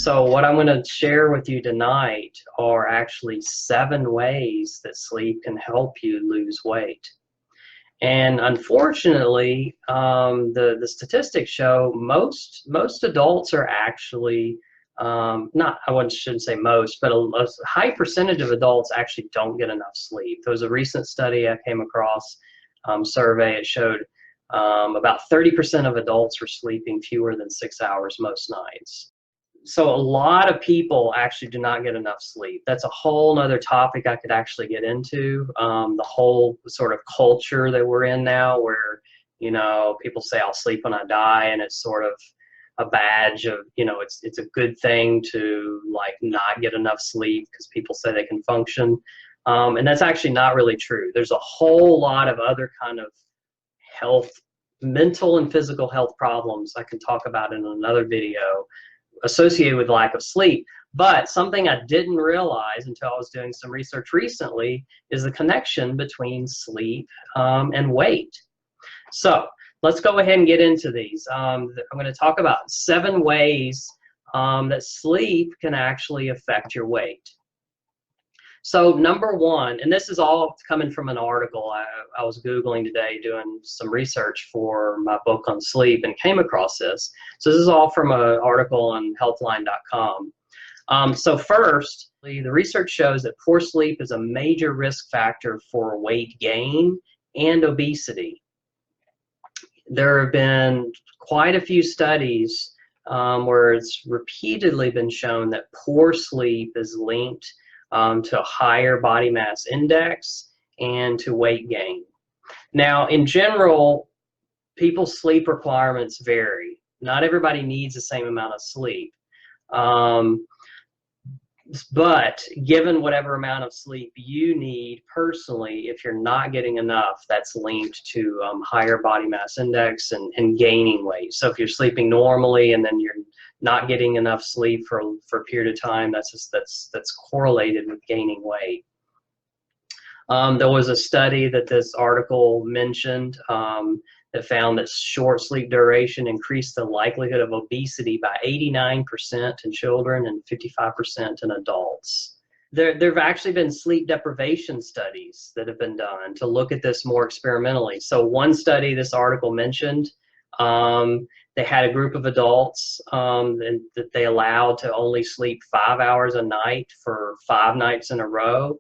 So what I'm going to share with you tonight are actually 7 ways that sleep can help you lose weight. And unfortunately, the statistics show most adults are actually not, shouldn't say most, but a high percentage of adults actually don't get enough sleep. There was a recent study I came across, survey. It showed about 30% of adults were sleeping fewer than 6 hours most nights. So a lot of people actually do not get enough sleep. That's a whole nother topic I could actually get into. The whole sort of culture that we're in now where, people say I'll sleep when I die, and it's sort of a badge of, it's a good thing to like not get enough sleep because people say they can function. And that's actually not really true. There's a whole lot of other kind of health, mental and physical health problems I can talk about in another video associated with lack of sleep. But something I didn't realize until I was doing some research recently is the connection between sleep and weight. So let's go ahead and get into these. I'm going to talk about 7 ways that sleep can actually affect your weight. So number 1, and this is all coming from an article I was Googling today doing some research for my book on sleep and came across this. So this is all from an article on healthline.com. So first, the research shows that poor sleep is a major risk factor for weight gain and obesity. There have been quite a few studies where it's repeatedly been shown that poor sleep is linked to a higher body mass index and to weight gain. Now, in general, people's sleep requirements vary. Not everybody needs the same amount of sleep. But given whatever amount of sleep you need personally, if you're not getting enough, that's linked to higher body mass index and gaining weight. So if you're sleeping normally and then you're not getting enough sleep for a period of time, that's correlated with gaining weight. There was a study that this article mentioned that found that short sleep duration increased the likelihood of obesity by 89% in children and 55% in adults. There have actually been sleep deprivation studies that have been done to look at this more experimentally. So one study this article mentioned, they had a group of adults that they allowed to only sleep 5 hours a night for 5 nights in a row.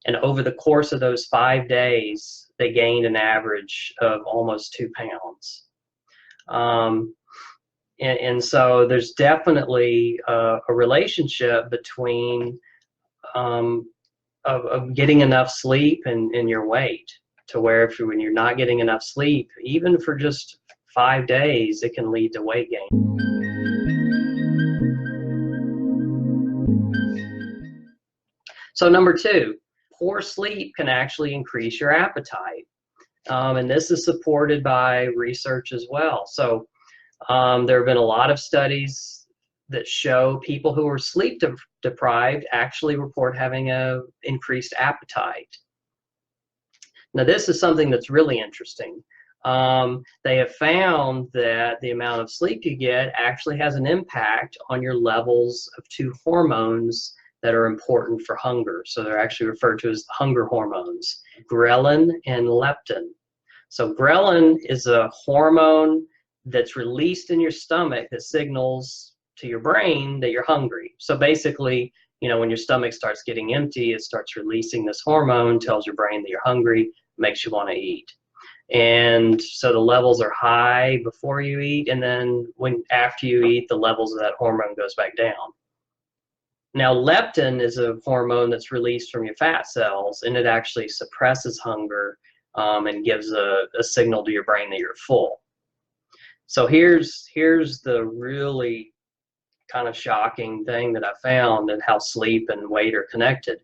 And over the course of those 5 days, they gained an average of almost 2 pounds. And so there's definitely a relationship between of getting enough sleep and your weight, to where when you're not getting enough sleep, even for just 5 days, it can lead to weight gain. So number 2, poor sleep can actually increase your appetite. And this is supported by research as well. So there have been a lot of studies that show people who are sleep deprived actually report having an increased appetite. Now this is something that's really interesting. They have found that the amount of sleep you get actually has an impact on your levels of 2 hormones that are important for hunger. So they're actually referred to as hunger hormones, ghrelin and leptin. So ghrelin is a hormone that's released in your stomach that signals to your brain that you're hungry. So basically, when your stomach starts getting empty, it starts releasing this hormone, tells your brain that you're hungry, makes you want to eat. And so the levels are high before you eat, and then after you eat, the levels of that hormone goes back down. Now, leptin is a hormone that's released from your fat cells, and it actually suppresses hunger and gives a signal to your brain that you're full. So here's the really kind of shocking thing that I found, and how sleep and weight are connected.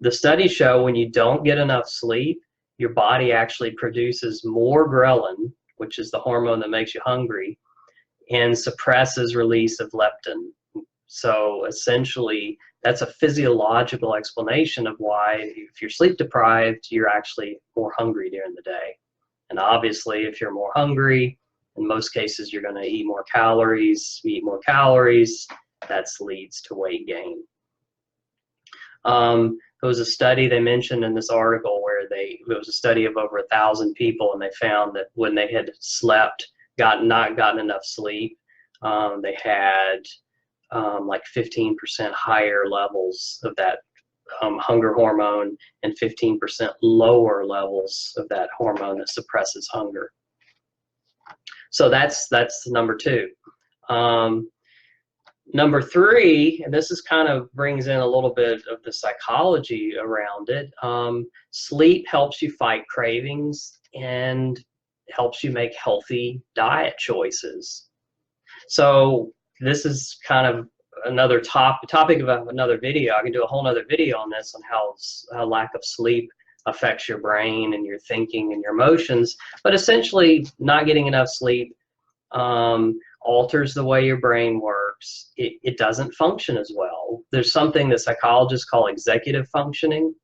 The studies show when you don't get enough sleep, your body actually produces more ghrelin, which is the hormone that makes you hungry, and suppresses release of leptin. So essentially, that's a physiological explanation of why, if you're sleep deprived, you're actually more hungry during the day. And obviously, if you're more hungry, in most cases, you're going to eat more calories. You eat more calories, that leads to weight gain. There was a study they mentioned in this article where it was a study of over 1,000 people, and they found that when they had slept, not gotten enough sleep, they had like 15% higher levels of that hunger hormone and 15% lower levels of that hormone that suppresses hunger. So that's number 2. Number 3, and this is kind of brings in a little bit of the psychology around it. Sleep helps you fight cravings and helps you make healthy diet choices. So this is kind of another topic of another video. I can do a whole other video on this, on how lack of sleep affects your brain and your thinking and your emotions. But essentially, not getting enough sleep alters the way your brain works. It doesn't function as well. There's something that psychologists call executive functioning,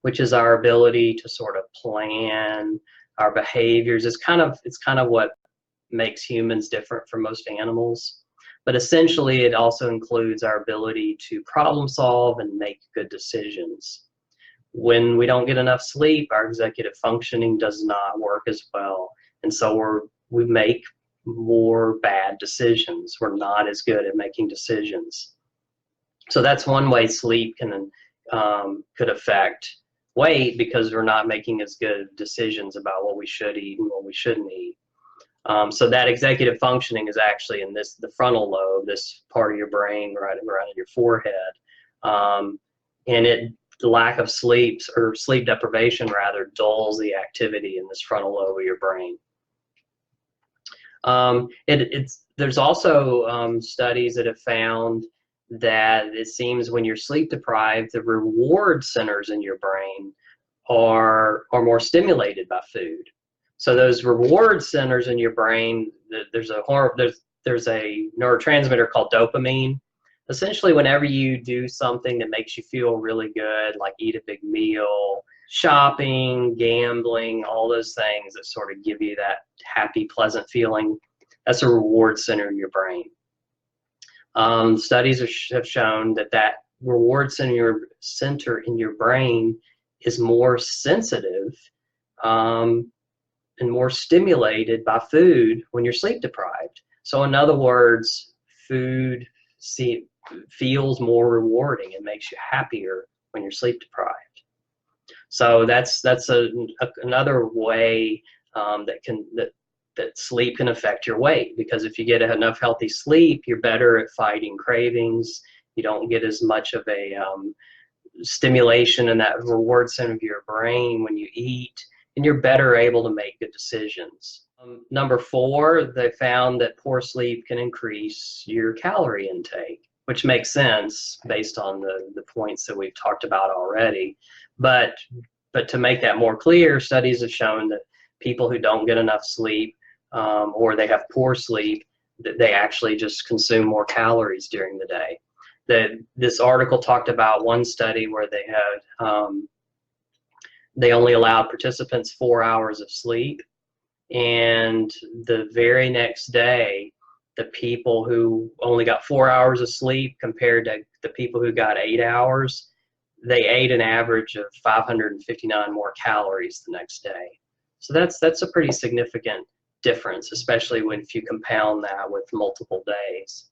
which is our ability to sort of plan our behaviors. It's kind of what makes humans different from most animals. But essentially, it also includes our ability to problem solve and make good decisions. When we don't get enough sleep, our executive functioning does not work as well. And so we make more bad decisions. We're not as good at making decisions. So that's one way sleep could affect weight, because we're not making as good decisions about what we should eat and what we shouldn't eat. So that executive functioning is actually in the frontal lobe, this part of your brain right around your forehead. And the lack of sleep, or sleep deprivation rather, dulls the activity in this frontal lobe of your brain. There's also studies that have found that it seems when you're sleep deprived, the reward centers in your brain are more stimulated by food. So those reward centers in your brain, there's a neurotransmitter called dopamine. Essentially, whenever you do something that makes you feel really good, like eat a big meal, shopping, gambling, all those things that sort of give you that happy, pleasant feeling, that's a reward center in your brain. Studies have shown that reward center in your brain is more sensitive and more stimulated by food when you're sleep deprived. So in other words, food feels more rewarding. It makes you happier when you're sleep deprived. So that's another way that sleep can affect your weight, because if you get enough healthy sleep, you're better at fighting cravings. You don't get as much of a stimulation in that reward center of your brain when you eat, and you're better able to make good decisions. Number 4, they found that poor sleep can increase your calorie intake, which makes sense based on the points that we've talked about already. But to make that more clear, studies have shown that people who don't get enough sleep or they have poor sleep, that they actually just consume more calories during the day. This article talked about one study where they only allowed participants 4 hours of sleep, and the very next day, the people who only got 4 hours of sleep compared to the people who got 8 hours, they ate an average of 559 more calories the next day. So that's a pretty significant difference, especially if you compound that with multiple days.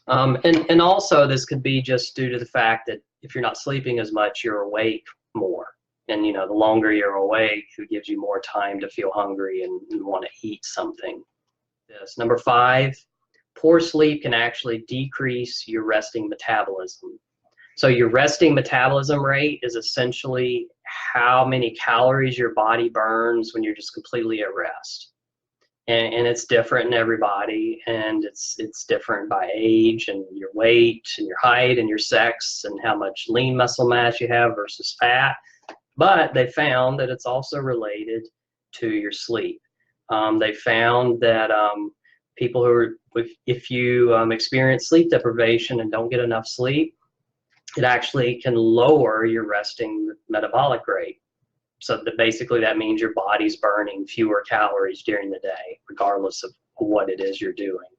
And also, this could be just due to the fact that if you're not sleeping as much, you're awake more. And the longer you're awake, it gives you more time to feel hungry and want to eat something. Number 5, poor sleep can actually decrease your resting metabolism. So your resting metabolism rate is essentially how many calories your body burns when you're just completely at rest. And it's different in everybody, and it's different by age and your weight and your height and your sex and how much lean muscle mass you have versus fat. But they found that it's also related to your sleep. They found that people if you experience sleep deprivation and don't get enough sleep, it actually can lower your resting metabolic rate. So basically that means your body's burning fewer calories during the day, regardless of what it is you're doing.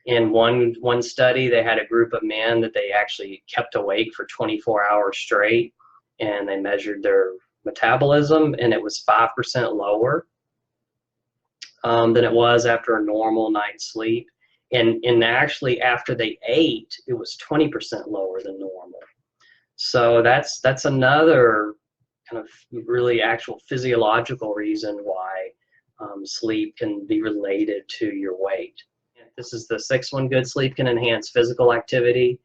In one study, they had a group of men that they actually kept awake for 24 hours straight, and they measured their metabolism, and it was 5% lower than it was after a normal night's sleep. And actually, after they ate, it was 20% lower than normal. So that's another kind of really actual physiological reason why sleep can be related to your weight. This is the sixth one. Good sleep can enhance physical activity.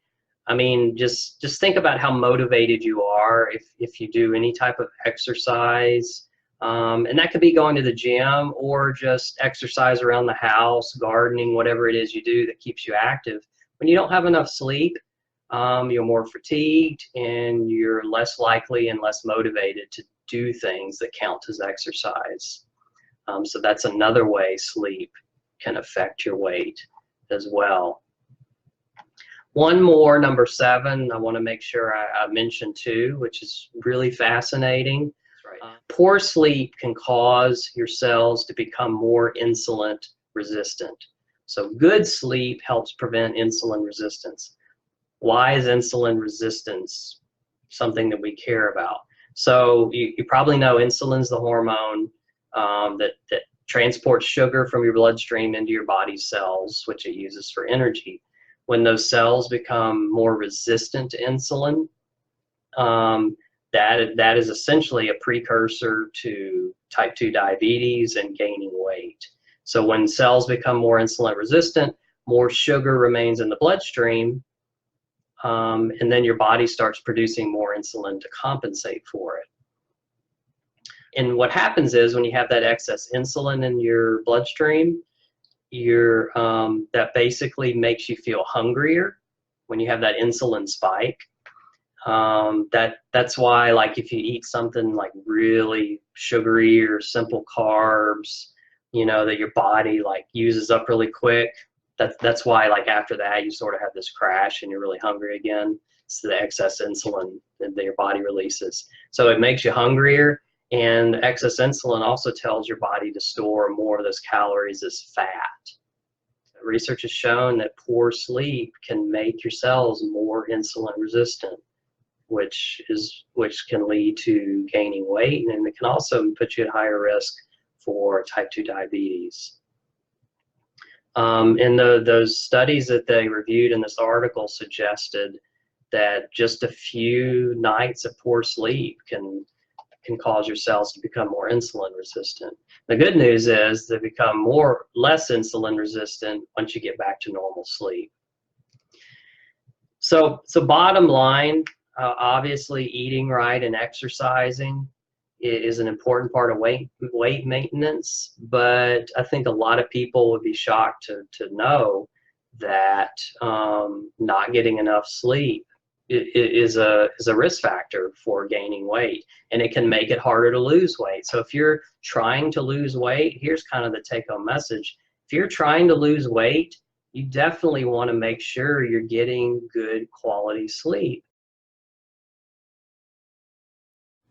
I mean, just think about how motivated you are if you do any type of exercise. And that could be going to the gym or just exercise around the house, gardening, whatever it is you do that keeps you active. When you don't have enough sleep, you're more fatigued and you're less likely and less motivated to do things that count as exercise. So that's another way sleep can affect your weight as well. One more, number 7, I want to make sure I mention too, which is really fascinating. Poor sleep can cause your cells to become more insulin resistant. So good sleep helps prevent insulin resistance. Why is insulin resistance something that we care about? So you probably know insulin's the hormone that transports sugar from your bloodstream into your body's cells, which it uses for energy. When those cells become more resistant to insulin, that is essentially a precursor to type 2 diabetes and gaining weight. So when cells become more insulin resistant, more sugar remains in the bloodstream, and then your body starts producing more insulin to compensate for it. And what happens is when you have that excess insulin in your bloodstream, that basically makes you feel hungrier when you have that insulin spike. That's why, like, if you eat something like really sugary or simple carbs, that your body like uses up really quick, that's why, like, after that you sort of have this crash and you're really hungry again. It's the excess insulin that your body releases. So it makes you hungrier, and excess insulin also tells your body to store more of those calories as fat. Research has shown that poor sleep can make your cells more insulin resistant, which can lead to gaining weight, and it can also put you at higher risk for type 2 diabetes. And those studies that they reviewed in this article suggested that just a few nights of poor sleep can cause your cells to become more insulin resistant. The good news is they become less insulin resistant once you get back to normal sleep. So bottom line, obviously eating right and exercising is an important part of weight maintenance, but I think a lot of people would be shocked to know that not getting enough sleep is a risk factor for gaining weight, and it can make it harder to lose weight. So if you're trying to lose weight, here's kind of the take-home message. If you're trying to lose weight, you definitely want to make sure you're getting good quality sleep.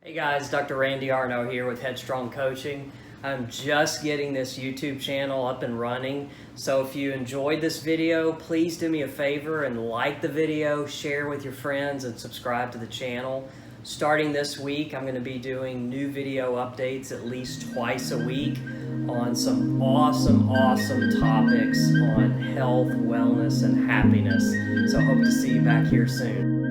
Hey guys, Dr. Randy Arnau here with Headstrong Coaching. I'm just getting this YouTube channel up and running, so if you enjoyed this video, please do me a favor and like the video, share with your friends, and subscribe to the channel. Starting this week, I'm going to be doing new video updates at least twice a week on some awesome topics on health, wellness, and happiness. So I hope to see you back here soon.